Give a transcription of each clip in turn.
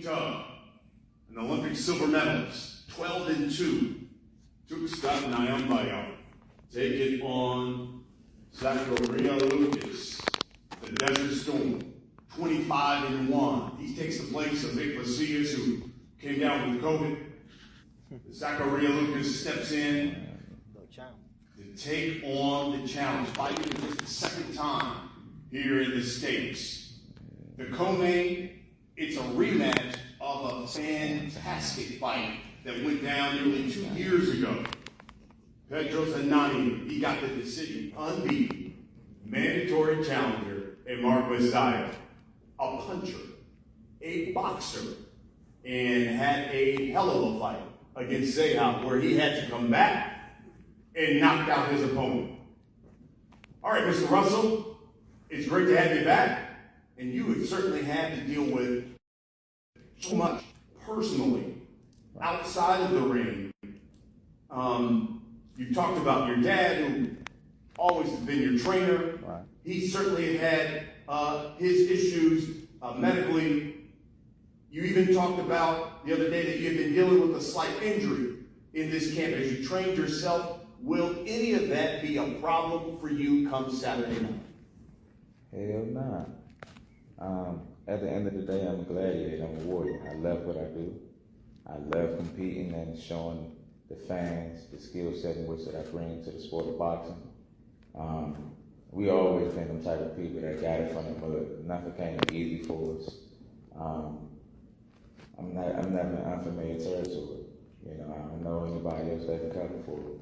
Tug, an Olympic silver medalist, 12-2. Sucka Magsayo. Take it on Zachariah Lucas, the Desert Storm, 25-1. He takes the place of Magsayo, who came down with COVID. Zachariah Lucas steps in to take on the challenge, fighting for just the second time here in the States. The co-main, it's a rematch of a fantastic fight that went down nearly 2 years ago. Pedro Zanani, he got the decision, unbeaten, mandatory challenger, and Magsayo, a puncher, a boxer, and had a hell of a fight against Zayha, where he had to come back and knock out his opponent. All right, Mr. Russell, it's great to have you back, and you have certainly had to deal with so much personally outside of the ring. You talked about your dad, who always has been your trainer. Right. He certainly had his issues medically. You even talked about the other day that you had been dealing with a slight injury in this camp as you trained yourself. Will any of that be a problem for you come Saturday night? Hell nah. At the end of the day, I'm a gladiator, I'm a warrior. I love what I do. I love competing and showing the fans the skill set in which that I bring to the sport of boxing. We always been them type of people that got it from the mud. Nothing came easy for us. I'm never in unfamiliar territory. You know, I don't know anybody else that can cover for it.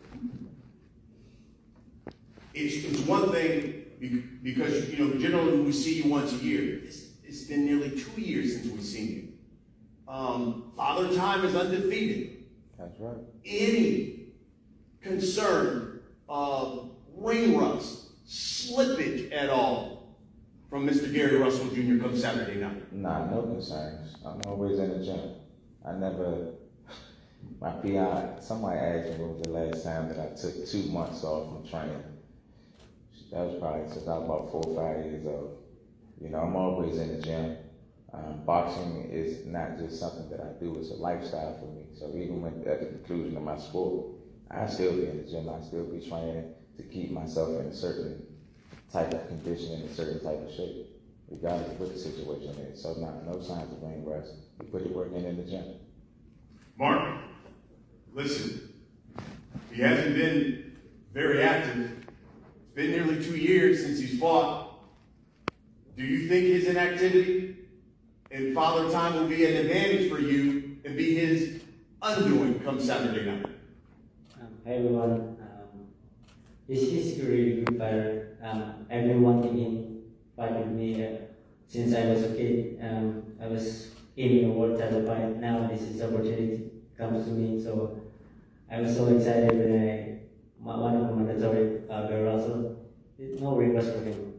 It's one thing because, you know, generally we see you once a year. It's been nearly 2 years since we've seen you. Father Time is undefeated. That's right. Any concern of ring rust, slippage at all from Mr. Gary Russell Jr. come Saturday night? Nah, no concerns. I'm always in the gym. My PI, somebody asked me when was the last time that I took 2 months off from training. That was probably since I was about 4 or 5 years old. You know, I'm always in the gym. Boxing is not just something that I do, it's a lifestyle for me. So even when at the conclusion of my sport, I still be in the gym, I still be training to keep myself in a certain type of condition, in a certain type of shape, regardless of what the situation is. So no signs of ring rust. We put the work in the gym. Mark, listen, he hasn't been very active. It's been nearly 2 years since he's fought. Do you think his inactivity and Father Time will be an advantage for you and be his undoing come Saturday night? Hi everyone. He's a really good fighter. I've been wanting him to fight with me since I was a kid. I was aiming a world title fight. Now this is opportunity comes to me, so I was so excited when one of the mandatory Gary Russell. No request for him.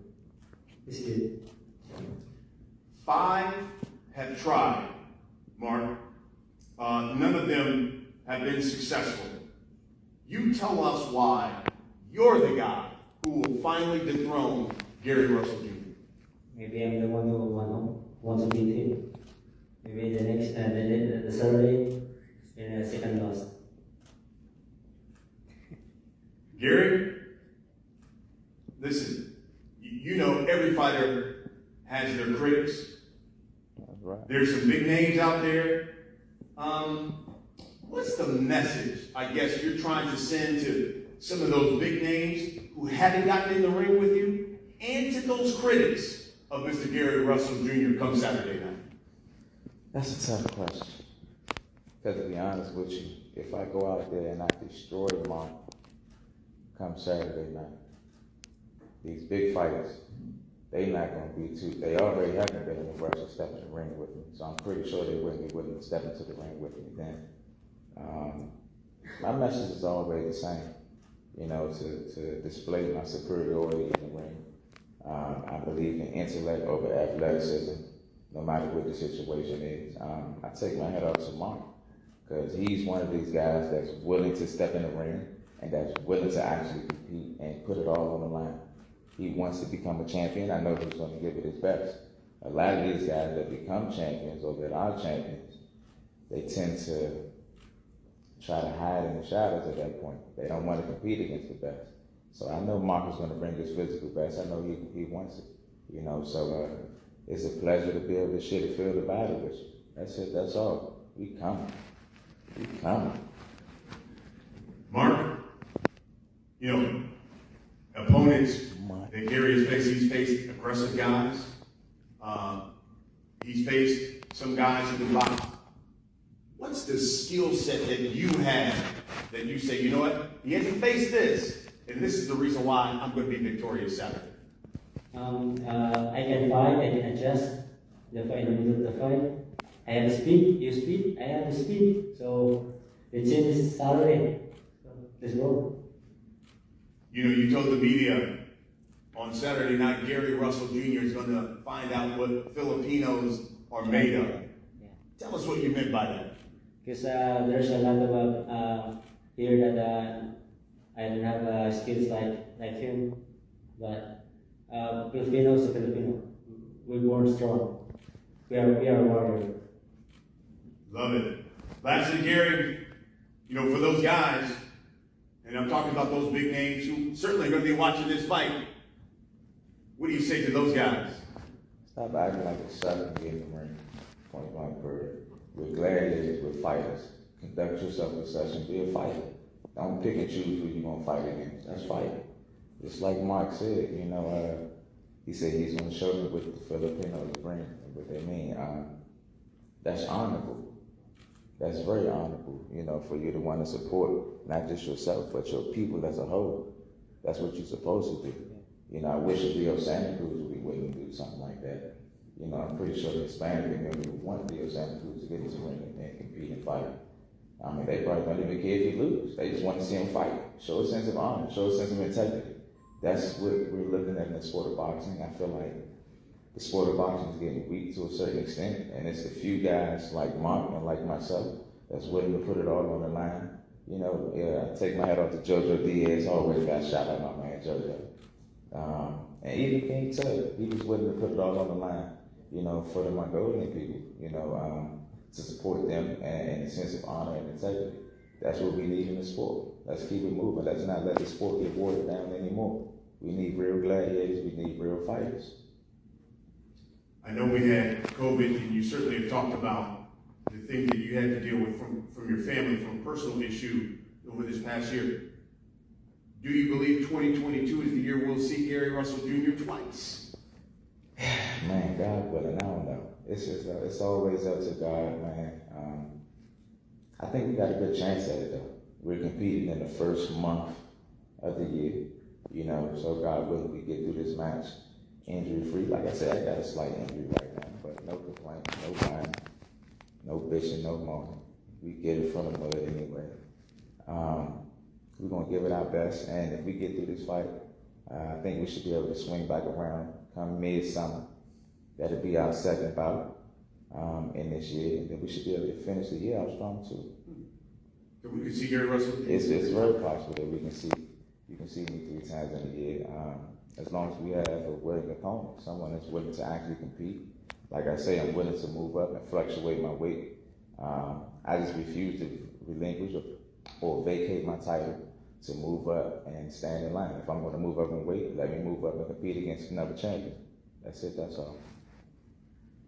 It's good. 5 have tried, Mark. None of them have been successful. You tell us why you're the guy who will finally dethrone Gary Russell Jr. Maybe I'm the one who wants to beat him. Maybe the next the Saturday in a second loss. Gary, listen, you know every fighter has their critics. That's right. There's some big names out there. What's the message, I guess, you're trying to send to some of those big names who haven't gotten in the ring with you, and to those critics of Mr. Gary Russell Jr. come Saturday night? That's a tough question. Because to be honest with you, if I go out there and I destroy Mark come Saturday night, these big fighters, they not going to be too, they already haven't been in the rush to step in the ring with me. So I'm pretty sure they wouldn't be willing to step into the ring with me then. My message is always the same, you know, to display my superiority in the ring. I believe in intellect over athleticism, no matter what the situation is. I take my head off to Mark, because he's one of these guys that's willing to step in the ring and that's willing to actually compete and put it all on the line. He wants to become a champion. I know he's going to give it his best. a lot of these guys that become champions or that are champions, they tend to try to hide in the shadows at that point. They don't want to compete against the best. So I know Mark is going to bring his physical best. I know he wants it. You know, so it's a pleasure to be able to share the field of battle with you. That's it. That's all. We coming. We coming. Mark, you know, opponents that Gary has faced, he's faced aggressive guys. He's faced some guys who can box. What's the skill set that you have that you say, you know what, he hasn't faced this, and this is the reason why I'm going to be victorious Saturday? I can fight, I can adjust the fight in the middle of the fight. I have the speed, you speed, I have the speed. So the change is Saturday. So let's go. You know, you told the media on Saturday night, Gary Russell Jr. is going to find out what Filipinos are made of. Yeah. Tell us what you meant by that. Because there's a lot of here that I don't have skills like him, but Filipinos are Filipino. We're born strong. We are warriors. Love it. Lastly, Gary, you know, for those guys, and I'm talking about those big names who certainly are going to be watching this fight, what do you say to those guys? Stop acting like a sucker and get in the ring. Point blank period. We're gladiators, we're fighters. Conduct yourself in such and be a fighter. Don't pick and choose who you're going to fight against. That's fighting. Just like Mark said, you know, he said he's going to show me what the Filipinos bring and what they mean. That's honorable. That's very honorable, you know, for you to want to support not just yourself, but your people as a whole. That's what you're supposed to do. You know, I wish Rio Santa Cruz would be willing to do something like that. You know, I'm pretty sure the Hispanic community would want Rio Santa Cruz to get his ring and compete and fight. I mean, they probably don't even care if he loses. They just want to see him fight. Show a sense of honor, show a sense of integrity. That's what we're looking at in the sport of boxing. I feel like the sport of boxing is getting weak to a certain extent, and it's a few guys like Mark and like myself that's willing to put it all on the line. You know, I take my hat off to JoJo Diaz, always got shot at my man JoJo. And even King Tug, he was willing to put it all on the line, you know, for the Mongolian people, you know, to support them and a sense of honor and integrity. That's what we need in the sport. Let's keep it moving. Let's not let the sport get watered down anymore. We need real gladiators. We need real fighters. I know we had COVID, and you certainly have talked about the things that you had to deal with from your family, from a personal issue over this past year. Do you believe 2022 is the year we'll see Gary Russell Jr. twice? Man, God willing, I don't know. It's just, it's always up to God, man. I think we got a good chance at it, though. We're competing in the first month of the year, you know, so God willing, we get through this match injury-free. Like I said, I got a slight injury right now, but no complaint, no whining, no bitching, no moaning. We get it from the mud anyway. We're going to give it our best, and if we get through this fight, I think we should be able to swing back around come mid-summer. That'll be our second bout in this year, and then we should be able to finish the year out strong too. So we can see Gary Russell? It's very possible that we can see, you can see me 3 times in a year, as long as we have a willing opponent, someone that's willing to actually compete. Like I say, I'm willing to move up and fluctuate my weight. I just refuse to relinquish or vacate my title to move up and stand in line. If I'm going to move up in weight, let me move up and compete against another champion. That's it, that's all.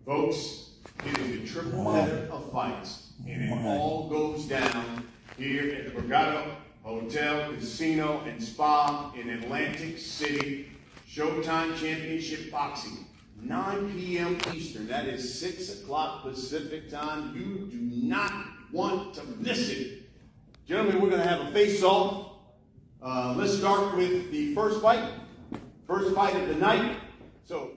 Folks, it is a triple header of fights, and it all goes down here at the Borgata Hotel, Casino, and Spa in Atlantic City. Showtime Championship Boxing, 9 p.m. Eastern. That is 6 o'clock Pacific time. You do not want to miss it. Gentlemen, we're going to have a face-off. Let's start with the first fight of the night. So.